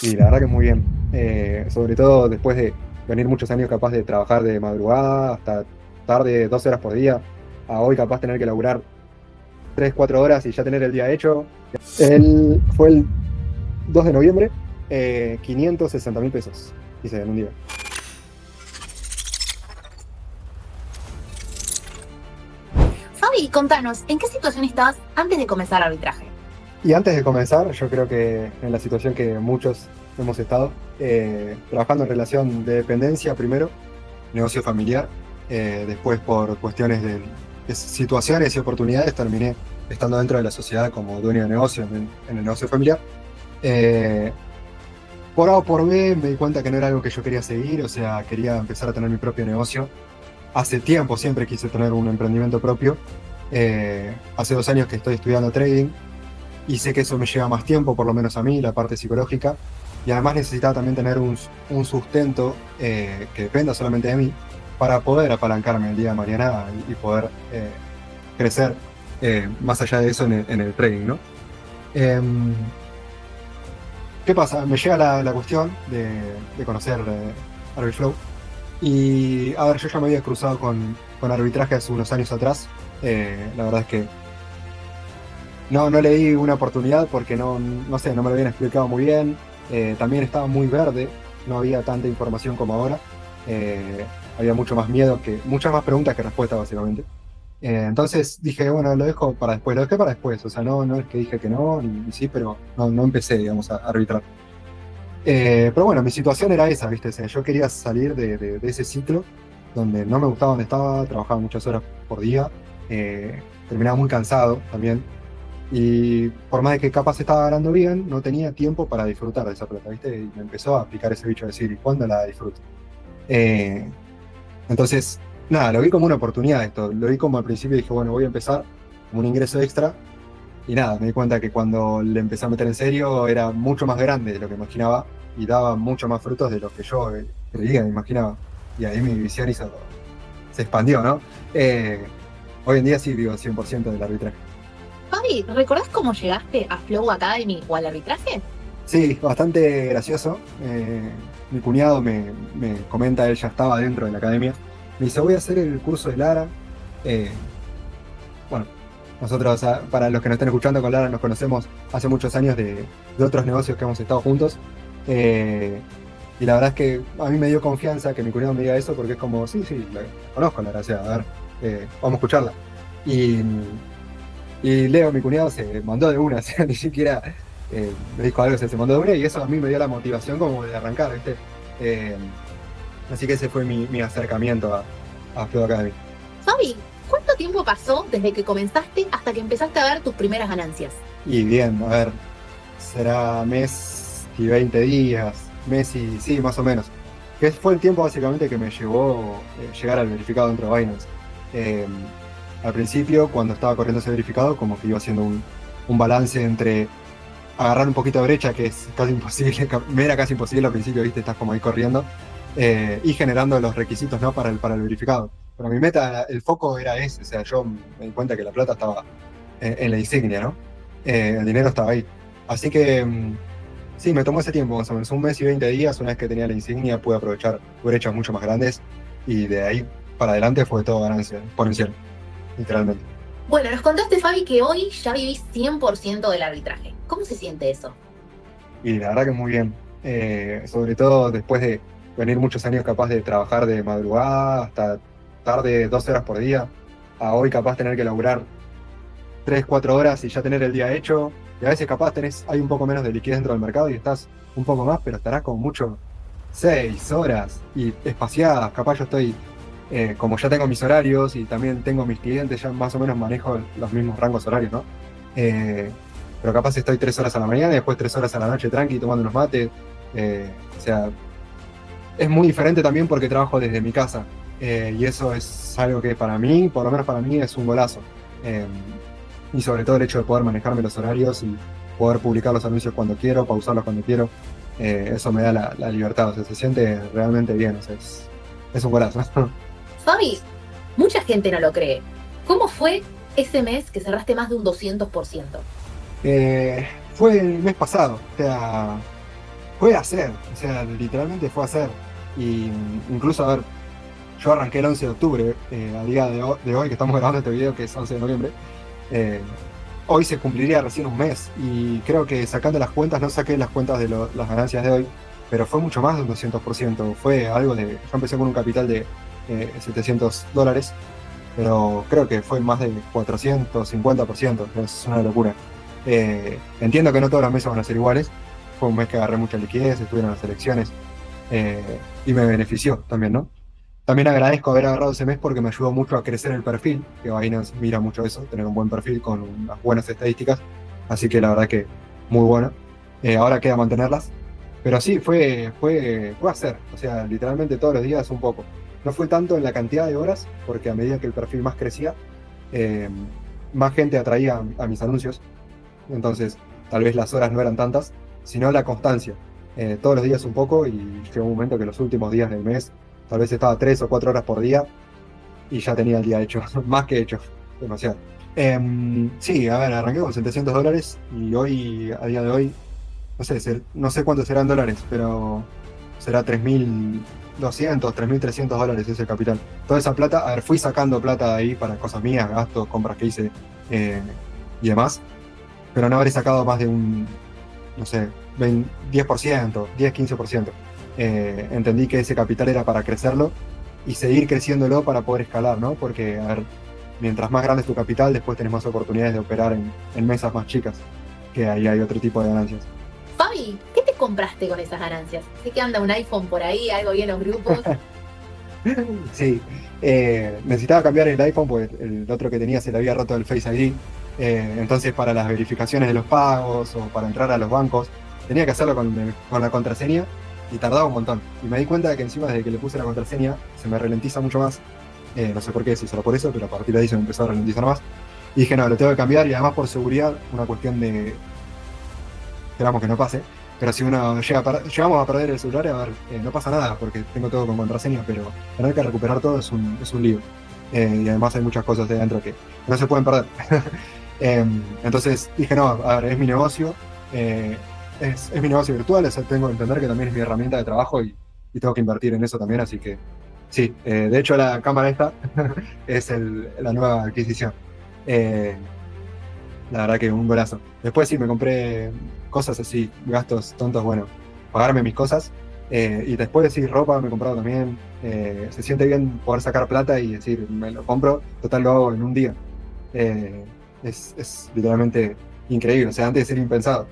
Y la verdad que muy bien. Sobre todo después de venir muchos años capaz de trabajar de madrugada hasta tarde, 12 horas por día, a hoy capaz tener que laburar 3 4 horas y ya tener el día hecho. Fue el 2 de noviembre, 560.000 pesos hice en un día. Fabi, contanos, ¿en qué situación estabas antes de comenzar arbitraje? Y antes de comenzar, yo creo que en la situación que muchos hemos estado, trabajando en relación de dependencia primero, negocio familiar, después por cuestiones de situaciones y oportunidades terminé estando dentro de la sociedad como dueño de negocio en el negocio familiar. Eh, por A o por B me di cuenta que no era algo que yo quería seguir, o sea, quería empezar a tener mi propio negocio. Hace tiempo siempre quise tener un emprendimiento propio. Hace 2 años que estoy estudiando trading y sé que eso me lleva más tiempo, por lo menos a mí, la parte psicológica. Y además necesitaba también tener un sustento que dependa solamente de mí para poder apalancarme el día de mañana y poder crecer más allá de eso en el trading, ¿no? Em, ¿Qué pasa? Me llega la cuestión de conocer Arbitflow. Y a ver, yo ya me había cruzado con arbitraje hace unos años atrás. La verdad es que no le di una oportunidad porque no sé, no me lo habían explicado muy bien. También estaba muy verde, no había tanta información como ahora. Eh, Había mucho más miedo, muchas más preguntas que respuestas, básicamente. Entonces dije, bueno, lo dejo para después, lo dejé para después. O sea, no es que dije que no, ni sí, pero no empecé, digamos, a arbitrar. Pero bueno, mi situación era esa, ¿viste? O sea, yo quería salir de ese ciclo donde no me gustaba donde estaba, trabajaba muchas horas por día, terminaba muy cansado también. Y por más de que capaz estaba ganando bien, no tenía tiempo para disfrutar de esa plata, ¿viste? Y me empezó a picar ese bicho de decir, ¿y cuándo la disfruto? Eh, entonces, nada, lo vi como una oportunidad esto. Lo vi como al principio dije, bueno, voy a empezar como un ingreso extra. Y nada, me di cuenta que cuando le empecé a meter en serio era mucho más grande de lo que imaginaba y daba mucho más frutos de lo que yo creía, me imaginaba. Y ahí mi visión se expandió, ¿no? Hoy en día sí vivo 100% del arbitraje. Fabi, ¿recordás cómo llegaste a Flow Academy o al arbitraje? Sí, bastante gracioso. Mi cuñado me comenta, él ya estaba dentro de la academia. Me dice, voy a hacer el curso de Lara. Eh, bueno, nosotros, para los que nos estén escuchando, con Lara nos conocemos hace muchos años de otros negocios que hemos estado juntos. Eh, y la verdad es que a mí me dio confianza que mi cuñado me diga eso porque es como, sí, la conozco, Lara, o sea, a ver, vamos a escucharla. Y, y Leo, mi cuñado, se mandó de una, o sea, ni siquiera me dijo algo, se mandó de una y eso a mí me dio la motivación como de arrancar, ¿viste? Eh, Así que ese fue mi acercamiento a Flow Academy. Fabi, ¿cuánto tiempo pasó desde que comenzaste hasta que empezaste a ver tus primeras ganancias? Y bien, a ver, será mes y 20 días, mes y sí, más o menos. Que fue el tiempo básicamente que me llevó llegar al verificado dentro de Binance. Eh, Al principio, cuando estaba corriendo ese verificado, como que iba haciendo un balance entre agarrar un poquito de brecha, que es casi imposible, me era casi imposible al principio, viste, estás como ahí corriendo, y generando los requisitos, ¿no? Para el verificado. Pero mi meta, el foco era ese, o sea, yo me di cuenta que la plata estaba en la insignia, ¿no? El dinero estaba ahí. Así que sí, me tomó ese tiempo, más o menos un mes y 20 días, una vez que tenía la insignia pude aprovechar brechas mucho más grandes y de ahí para adelante fue todo ganancia exponencial, literalmente. Bueno, nos contaste, Fabi, que hoy ya vivís 100% del arbitraje. ¿Cómo se siente eso? Y la verdad que muy bien. Sobre todo después de venir muchos años capaz de trabajar de madrugada hasta tarde, 12 horas por día, a hoy capaz tener que laburar 3 4 horas y ya tener el día hecho. Y a veces capaz hay un poco menos de liquidez dentro del mercado y estás un poco más, pero estarás como mucho 6 horas y espaciadas. Capaz yo estoy, como ya tengo mis horarios y también tengo mis clientes, ya más o menos manejo los mismos rangos horarios, ¿no? Eh, pero capaz estoy 3 horas a la mañana y después 3 horas a la noche tranqui tomando unos mates. O sea, es muy diferente también porque trabajo desde mi casa. Y eso es algo que para mí, por lo menos para mí, es un golazo. Eh, y sobre todo el hecho de poder manejarme los horarios y poder publicar los anuncios cuando quiero, pausarlos cuando quiero. Eso me da la libertad, o sea, se siente realmente bien, o sea, es un golazo. Fabi, mucha gente no lo cree. ¿Cómo fue ese mes que cerraste más de un 200%? Fue el mes pasado, o sea, fue a hacer, o sea, literalmente fue a hacer. Y incluso, a ver, yo arranqué el 11 de octubre, a día de hoy que estamos grabando este video, que es 11 de noviembre. eh, Hoy se cumpliría recién un mes y creo que sacando las cuentas, no saqué las cuentas de las ganancias de hoy, pero fue mucho más de un 200%. Fue algo de, yo empecé con un capital de $700, pero creo que fue más de 450%. Es una locura. Entiendo que no todos los meses van a ser iguales. Fue un mes que agarré mucha liquidez, estuvieron las elecciones, y me benefició también, ¿no? También agradezco haber agarrado ese mes porque me ayudó mucho a crecer el perfil, que Binance mira mucho eso, tener un buen perfil con unas buenas estadísticas. Así que la verdad que muy bueno. Ahora queda mantenerlas. Pero sí, fue hacer. O sea, literalmente todos los días un poco. No fue tanto en la cantidad de horas, porque a medida que el perfil más crecía, eh, más gente atraía a mis anuncios. Entonces, tal vez las horas no eran tantas, sino la constancia. Todos los días un poco, y llegó un momento que los últimos días del mes tal vez estaba 3 o 4 horas por día y ya tenía el día hecho, más que hecho, demasiado. Sí, a ver, arranqué con $700 y hoy, a día de hoy, no sé cuántos serán dólares, pero será 3.200, $3.300 ese capital. Toda esa plata, a ver, fui sacando plata de ahí para cosas mías, gastos, compras que hice, y demás, pero no habré sacado más de un, no sé, 10%, 10-15%. Entendí que ese capital era para crecerlo y seguir creciéndolo para poder escalar, ¿no? Porque, a ver, mientras más grande es tu capital, después tenés más oportunidades de operar en mesas más chicas, que ahí hay otro tipo de ganancias. Fabi, ¿qué te compraste con esas ganancias? Sé que anda un iPhone por ahí, algo bien en los grupos. Sí, necesitaba cambiar el iPhone porque el otro que tenía se le había roto el Face ID. Entonces, para las verificaciones de los pagos o para entrar a los bancos, tenía que hacerlo con la contraseña y tardaba un montón. Y me di cuenta de que encima desde que le puse la contraseña se me ralentiza mucho más. No sé por qué, si solo por eso, pero a partir de ahí se me empezó a ralentizar más. Y dije, no, lo tengo que cambiar y además por seguridad, una cuestión de, esperamos que no pase, pero si uno llegamos a perder el celular, a ver, no pasa nada porque tengo todo con contraseña, pero tener que recuperar todo es un lío. Y además hay muchas cosas de dentro que no se pueden perder. Entonces dije, no, a ver, es mi negocio, es mi negocio virtual, tengo que entender que también es mi herramienta de trabajo y tengo que invertir en eso también, así que sí, de hecho la cámara esta es la nueva adquisición. Eh, la verdad que un golazo. Después sí me compré cosas así, gastos tontos, bueno, pagarme mis cosas. Y después sí, ropa me he comprado también. Se siente bien poder sacar plata y decir, me lo compro, total lo hago en un día. Eh, es literalmente increíble, o sea, antes de ser impensado.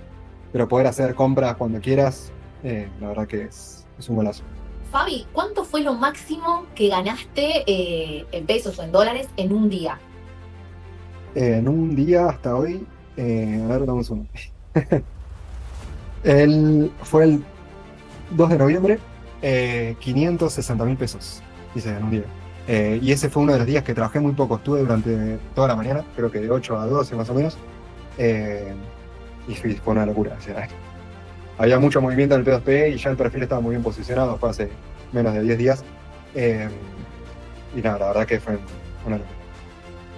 Pero poder hacer compras cuando quieras, la verdad que es un golazo. Fabi, ¿cuánto fue lo máximo que ganaste en pesos o en dólares en un día? En un día hasta hoy, a ver, damos uno. Fue el 2 de noviembre, 560.000 pesos hice en un día. Y ese fue uno de los días que trabajé muy poco. Estuve durante toda la mañana, creo que de 8 a 12 más o menos. Eh, y fue una locura. O sea, había mucho movimiento en el P2P y ya el perfil estaba muy bien posicionado. Fue hace menos de 10 días. Eh, y nada, la verdad que fue una locura.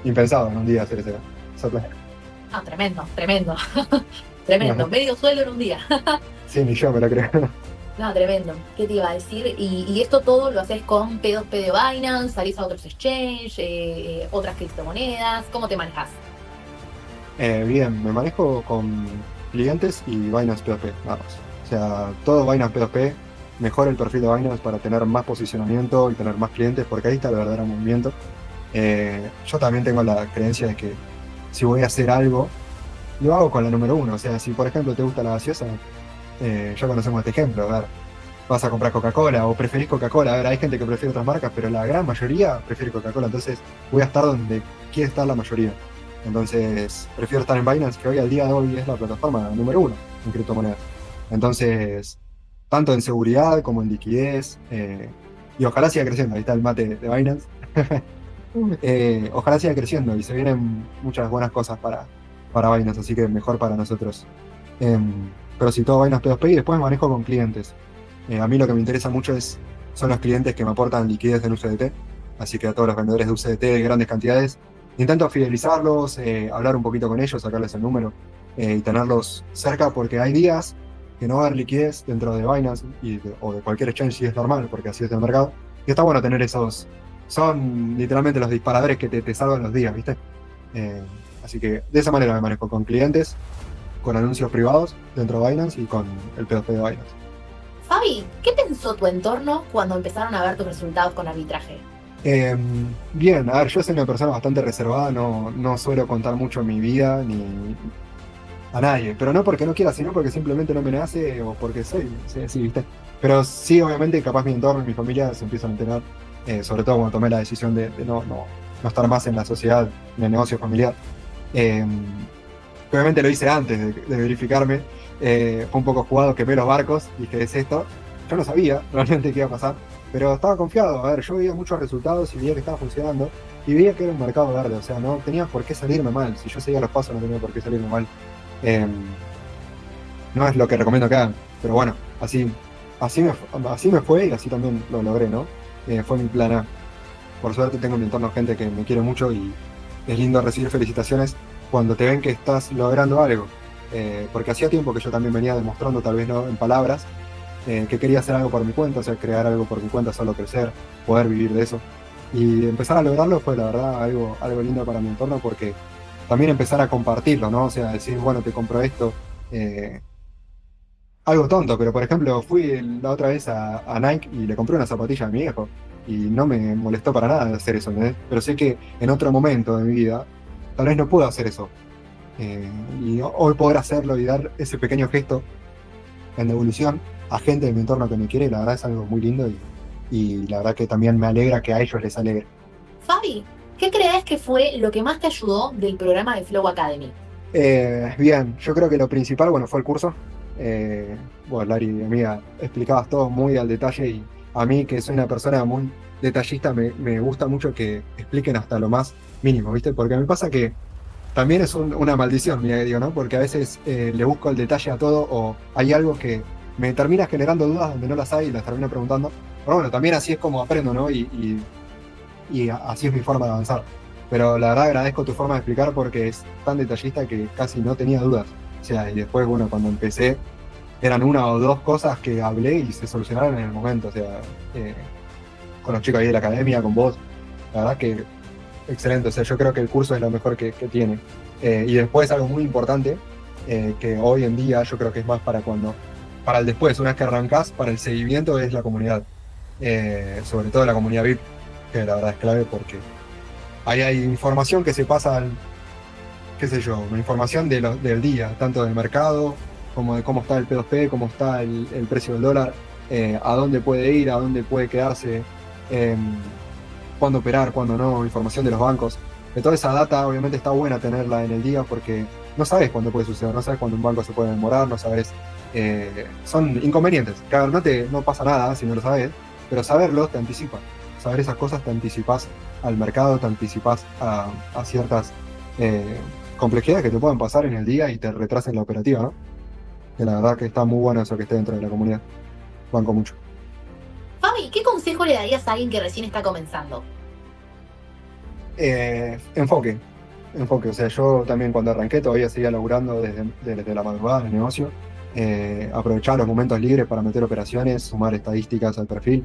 Impensado en un día hacer esa plata. Ah, tremendo, tremendo. Tremendo, medio sueldo en un día. Sí, ni yo me lo creo. No, tremendo. ¿Qué te iba a decir? Y esto todo lo haces con P2P de Binance, salís a otros exchange, otras criptomonedas. ¿Cómo te manejas? Bien, me manejo con clientes y Binance P2P, nada más. O sea, todo Binance P2P, mejora el perfil de Binance para tener más posicionamiento y tener más clientes, porque ahí está el verdadero movimiento. Yo también tengo la creencia de que si voy a hacer algo, lo hago con la número uno. O sea, si por ejemplo te gusta la gaseosa, ya conocemos este ejemplo, a ver, vas a comprar Coca-Cola o preferís Coca-Cola, a ver, hay gente que prefiere otras marcas, pero la gran mayoría prefiere Coca-Cola, entonces voy a estar donde quiere estar la mayoría. Entonces, prefiero estar en Binance, que hoy al día de hoy es la plataforma número uno en criptomonedas. Entonces, tanto en seguridad como en liquidez, y ojalá siga creciendo, ahí está el mate de Binance. Ojalá siga creciendo y se vienen muchas buenas cosas para Binance, así que mejor para nosotros. Pero si todo Binance P2P y después me manejo con clientes. A mí lo que me interesa mucho son los clientes que me aportan liquidez en USDT, así que a todos los vendedores de USDT de grandes cantidades, intento fidelizarlos, hablar un poquito con ellos, sacarles el número y tenerlos cerca, porque hay días que no va a haber liquidez dentro de Binance o de cualquier exchange si es normal, porque así es el mercado. Y está bueno tener esos, son literalmente los disparadores que te salvan los días, ¿viste? Así que de esa manera me manejo con clientes, con anuncios privados dentro de Binance y con el P2P de Binance. Fabi, ¿qué pensó tu entorno cuando empezaron a ver tus resultados con arbitraje? Bien, a ver, yo soy una persona bastante reservada, no suelo contar mucho mi vida ni a nadie, pero no porque no quiera, sino porque simplemente no me nace o porque soy así, ¿viste? Pero sí, obviamente, capaz mi entorno y mi familia se empiezan a enterar, sobre todo cuando tomé la decisión de no estar más en la sociedad, en el negocio familiar. Obviamente lo hice antes de verificarme, fue un poco jugado, quemé los barcos, dije, es esto. Yo no sabía realmente qué iba a pasar, pero estaba confiado. A ver, yo veía muchos resultados y veía que estaba funcionando y veía que era un mercado verde, o sea, no tenía por qué salirme mal. Si yo seguía los pasos, no tenía por qué salirme mal. No es lo que recomiendo que hagan, pero bueno, así me fue y así también lo logré, ¿no? Fue mi plan A. Por suerte tengo en mi entorno gente que me quiere mucho y es lindo recibir felicitaciones cuando te ven que estás logrando algo. Porque hacía tiempo que yo también venía demostrando, tal vez no en palabras, que quería hacer algo por mi cuenta, o sea, crear algo por mi cuenta, solo crecer, poder vivir de eso. Y empezar a lograrlo fue, la verdad, algo lindo para mi entorno, porque también empezar a compartirlo, ¿no? O sea, decir, bueno, te compro esto. Algo tonto, pero por ejemplo, fui la otra vez a Nike y le compré una zapatilla a mi viejo. Y no me molestó para nada hacer eso, ¿entendés? Pero sé que en otro momento de mi vida, tal vez no puedo hacer eso. Y hoy poder hacerlo y dar ese pequeño gesto en devolución a gente de mi entorno que me quiere, la verdad es algo muy lindo y la verdad que también me alegra que a ellos les alegre. Fabi, ¿qué crees que fue lo que más te ayudó del programa de Flow Academy? Bien, yo creo que lo principal, bueno, fue el curso. Bueno, Lari, mi amiga, explicabas todo muy al detalle y a mí, que soy una persona muy detallista, me gusta mucho que expliquen hasta lo más mínimo, ¿viste? Porque me pasa que también es una maldición, mira que digo, ¿no? Porque a veces le busco el detalle a todo o hay algo que me termina generando dudas donde no las hay y las termino preguntando. Pero bueno, también así es como aprendo, ¿no? Y así es mi forma de avanzar. Pero la verdad agradezco tu forma de explicar porque es tan detallista que casi no tenía dudas. O sea, y después, bueno, cuando empecé, eran una o dos cosas que hablé y se solucionaron en el momento. O sea, con los chicos ahí de la academia, con vos, la verdad que excelente. O sea, yo creo que el curso es lo mejor que tiene. Y después algo muy importante, que hoy en día yo creo que es más para el después, una vez que arrancás, para el seguimiento es la comunidad. Sobre todo la comunidad VIP, que la verdad es clave porque ahí hay información que se pasa qué sé yo, una información del día, tanto del mercado, como de cómo está el P2P, cómo está el precio del dólar, a dónde puede ir, a dónde puede quedarse, cuándo operar, cuándo no, información de los bancos. De toda esa data obviamente está buena tenerla en el día porque no sabes cuándo puede suceder, no sabes cuándo un banco se puede demorar, no sabes, son inconvenientes. Claro, no pasa nada si no lo sabes, pero saberlo te anticipa. Saber esas cosas te anticipas al mercado, te anticipas a ciertas complejidades que te pueden pasar en el día y te retrasen la operativa, ¿no? Que la verdad que está muy bueno eso que esté dentro de la comunidad. Banco mucho. Fabi, ¿qué consejo le darías a alguien que recién está comenzando? Enfoque. O sea, yo también cuando arranqué todavía seguía laburando desde la madrugada en el negocio. Aprovechar los momentos libres para meter operaciones, sumar estadísticas al perfil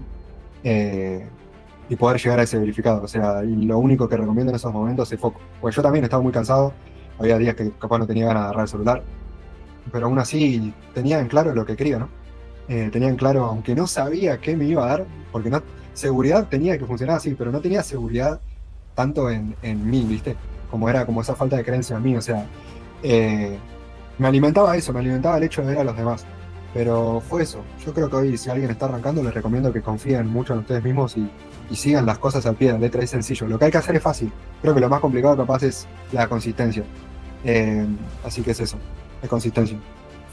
y poder llegar a ese verificado. O sea, y lo único que recomiendo en esos momentos es foco. Pues yo también estaba muy cansado, había días que capaz no tenía ganas de agarrar el celular, pero aún así tenía en claro lo que quería, ¿no? Tenía en claro, aunque no sabía qué me iba a dar, porque no, seguridad tenía que funcionar así, pero no tenía seguridad tanto en mí, ¿viste? Como esa falta de creencia en mí, o sea, me alimentaba eso, me alimentaba el hecho de ver a los demás. Pero fue eso. Yo creo que hoy, si alguien está arrancando, les recomiendo que confíen mucho en ustedes mismos y sigan las cosas al pie de la letra. Es sencillo. Lo que hay que hacer es fácil. Creo que lo más complicado, capaz, es la consistencia. Así que es eso, es consistencia.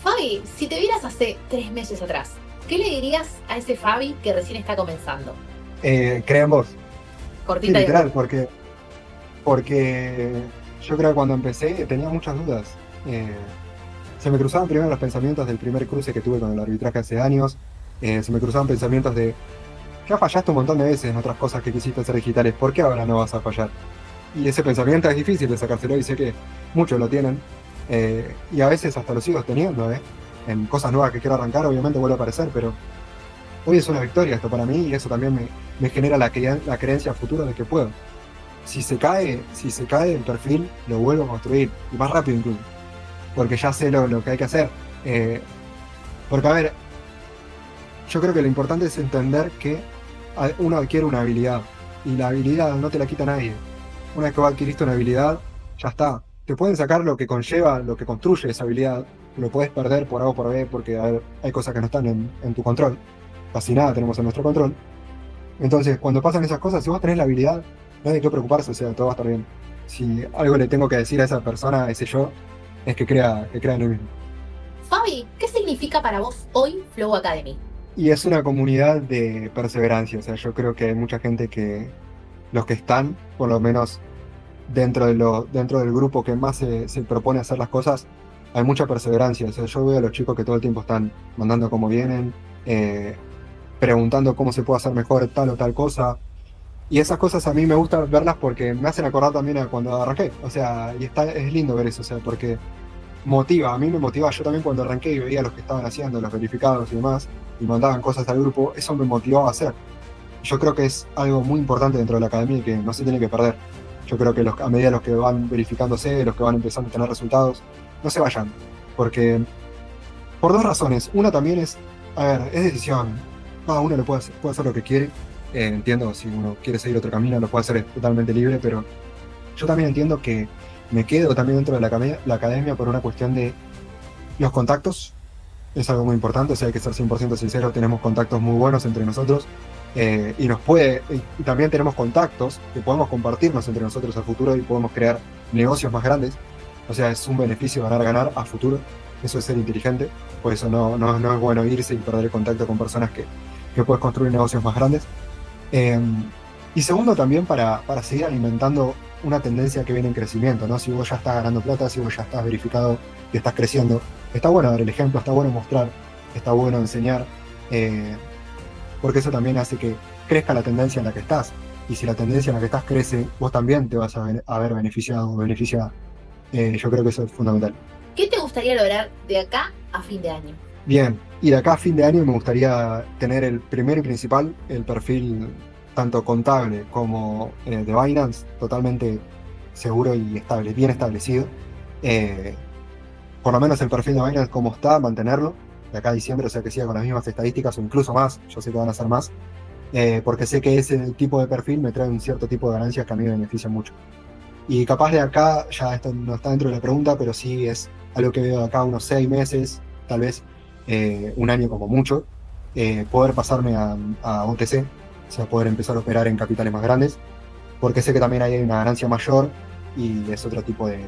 Fabi, si te vieras hace 3 meses atrás, ¿qué le dirías a ese Fabi que recién está comenzando? Crea en vos. Cortita Sí, y literal, porque yo creo que cuando empecé tenía muchas dudas. Se me cruzaban primero los pensamientos del primer cruce que tuve con el arbitraje hace años. Se me cruzaban pensamientos de, ya fallaste un montón de veces en otras cosas que quisiste hacer digitales, ¿por qué ahora no vas a fallar? Y ese pensamiento es difícil de sacárselo y sé que muchos lo tienen. Y a veces hasta lo sigo teniendo, en cosas nuevas que quiero arrancar, obviamente vuelve a aparecer, pero hoy es una victoria esto para mí y eso también me genera la creencia a futuro de que puedo. Si se cae el perfil, lo vuelvo a construir, y más rápido incluso, porque ya sé lo que hay que hacer. Eh, porque, a ver, yo creo que lo importante es entender que uno adquiere una habilidad, y la habilidad no te la quita nadie. Una vez que vos adquiriste una habilidad, ya está. Te pueden sacar lo que conlleva, lo que construye esa habilidad, lo puedes perder por A o por B, porque a ver, hay cosas que no están en tu control. Casi nada tenemos en nuestro control. Entonces, cuando pasan esas cosas, si vos tenés la habilidad, no hay de qué preocuparse, o sea, todo va a estar bien. Si algo le tengo que decir a esa persona, a ese yo, es que crea en él mismo. Fabi, ¿qué significa para vos hoy Flow Academy? Y es una comunidad de perseverancia, o sea, yo creo que hay mucha gente que, los que están, por lo menos dentro del grupo que más se propone hacer las cosas, hay mucha perseverancia. O sea, yo veo a los chicos que todo el tiempo están mandando como vienen, eh, preguntando cómo se puede hacer mejor tal o tal cosa. Y esas cosas a mí me gusta verlas porque me hacen acordar también a cuando arranqué. O sea, es lindo ver eso, o sea, porque motiva, a mí me motiva. Yo también cuando arranqué y veía los que estaban haciendo, los verificados y demás, y mandaban cosas al grupo, eso me motivaba a hacer. Yo creo que es algo muy importante dentro de la academia y que no se tiene que perder. Yo creo que a medida los que van verificándose, los que van empezando a tener resultados, no se vayan. Porque, por dos razones. Una también es, a ver, es decisión. Cada uno puede hacer lo que quiere. Entiendo, si uno quiere seguir otro camino, lo puede hacer, es totalmente libre, pero yo también entiendo que me quedo también dentro de la academia por una cuestión de los contactos. Es algo muy importante, o sea, hay que ser 100% sincero, tenemos contactos muy buenos entre nosotros, y también tenemos contactos que podemos compartirnos entre nosotros a futuro y podemos crear negocios más grandes. O sea, es un beneficio ganar a futuro, eso es ser inteligente, por eso no es bueno irse y perder el contacto con personas que puedes construir negocios más grandes. Eh, y segundo, también para seguir alimentando una tendencia que viene en crecimiento, ¿no? Si vos ya estás ganando plata, si vos ya estás verificado y estás creciendo, está bueno dar el ejemplo, está bueno mostrar, está bueno enseñar, eh, porque eso también hace que crezca la tendencia en la que estás. Y si la tendencia en la que estás crece, vos también te vas a ver beneficiado o beneficiada. Yo creo que eso es fundamental. ¿Qué te gustaría lograr de acá a fin de año? Bien, y de acá a fin de año me gustaría tener el primero y principal, el perfil tanto contable como de Binance, totalmente seguro y estable, bien establecido. Eh, por lo menos el perfil de Binance como está, mantenerlo de acá a diciembre, o sea que siga con las mismas estadísticas o incluso más, yo sé que van a ser más, porque sé que ese tipo de perfil me trae un cierto tipo de ganancias que a mí me benefician mucho. Y capaz de acá, ya esto no está dentro de la pregunta, pero sí es algo que veo de acá unos 6 meses, tal vez un año como mucho, poder pasarme a OTC, o sea, poder empezar a operar en capitales más grandes, porque sé que también hay una ganancia mayor y es otro tipo de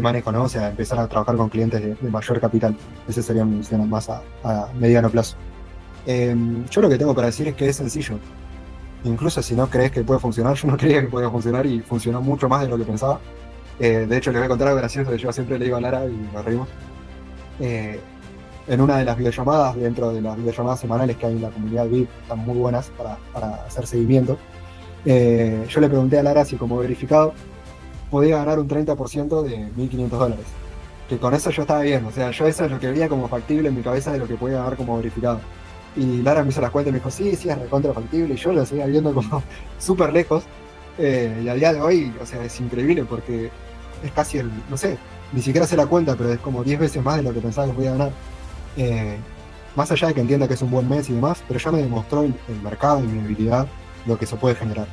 manejo, ¿no? O sea, empezar a trabajar con clientes de mayor capital. Ese sería mi visión más a mediano plazo. Yo lo que tengo para decir es que es sencillo. Incluso si no crees que puede funcionar, yo no creía que podía funcionar y funcionó mucho más de lo que pensaba. De hecho, les voy a contar algo gracioso que yo siempre le digo a Lara y nos reímos. Eh, en una de las videollamadas, dentro de las videollamadas semanales que hay en la comunidad VIP, están muy buenas para hacer seguimiento. Yo le pregunté a Lara si como verificado podía ganar un 30% de $1.500. Que con eso yo estaba bien, o sea, yo eso es lo que veía como factible en mi cabeza de lo que podía ganar como verificado. Y Lara me hizo las cuentas y me dijo, sí, es recontra factible, y yo lo seguía viendo como súper lejos. Y a día de hoy, o sea, es increíble porque es casi no sé, ni siquiera sé la cuenta, pero es como 10 veces más de lo que pensaba que podía ganar. Eh, Más allá de que entienda que es un buen mes y demás, pero ya me demostró el mercado y mi habilidad lo que se puede generar.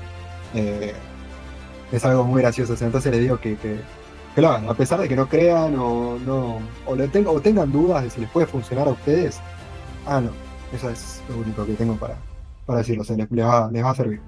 Eh, es algo muy gracioso, o sea, entonces le digo que lo hagan, a pesar de que no crean o tengan dudas de si les puede funcionar a ustedes, no, eso es lo único que tengo para decirlo, o sea, les va a servir.